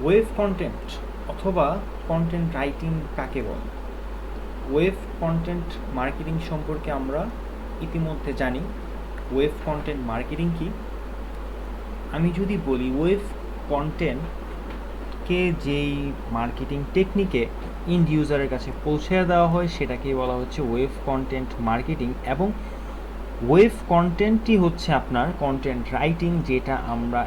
Web content অথবা content writing কাকে বলে? ওয়েব কন্টেন্ট মার্কেটিং সম্পর্কে আমরা ইতিমধ্যে জানি। ওয়েব কন্টেন্ট মার্কেটিং কি? আমি যদি বলি ওয়েব কন্টেন্টকে যেই মার্কেটিং টেকনিকে ইন্ড ইউজারের কাছে পৌঁছে দেওয়া হয় সেটাকেই বলা হচ্ছে ওয়েব কন্টেন্ট মার্কেটিং। এবং ওয়েব কন্টেন্টই হচ্ছে আপনার কন্টেন্ট রাইটিং, যেটা আমরা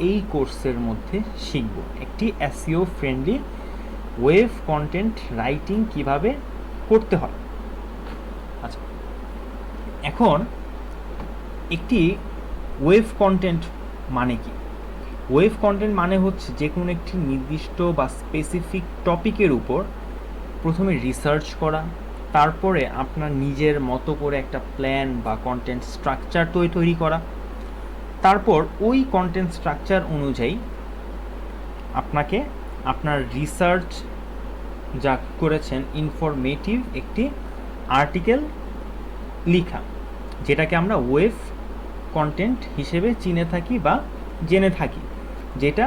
এই কোর্সের মধ্যে শিখব। একটি SEO friendly web content writing কিভাবে করতে হয়। আচ্ছা, এখন একটি ওয়েব কন্টেন্ট মানে কি? ওয়েব কন্টেন্ট মানে হচ্ছে যে কোনো একটি নির্দিষ্ট বা স্পেসিফিক টপিকের উপর প্রথমে রিসার্চ করা, তারপরে আপনার নিজের মতো করে একটা প্ল্যান বা কন্টেন্ট স্ট্রাকচার তৈরি করা, তারপর ওই কন্টেন্ট স্ট্রাকচার অনুযায়ী আপনাকে আপনার রিসার্চ যা করেছেন ইনফরমেটিভ একটি আর্টিকেল লেখা, যেটাকে আমরা ওয়েব কন্টেন্ট হিসেবে চিনে থাকি বা জেনে থাকি, যেটা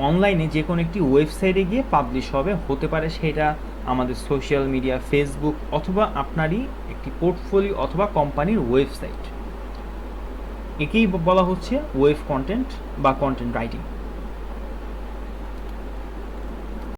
অনলাইনে যে কোনো একটি ওয়েবসাইটে গিয়ে পাবলিশ হবে। হতে পারে সেটা আমাদের সোশ্যাল মিডিয়া, ফেসবুক, অথবা আপনারই একটি পোর্টফোলিও অথবা কোম্পানির ওয়েবসাইট। একেই বলা হচ্ছে ওয়েব কন্টেন্ট বা কন্টেন্ট রাইটিং।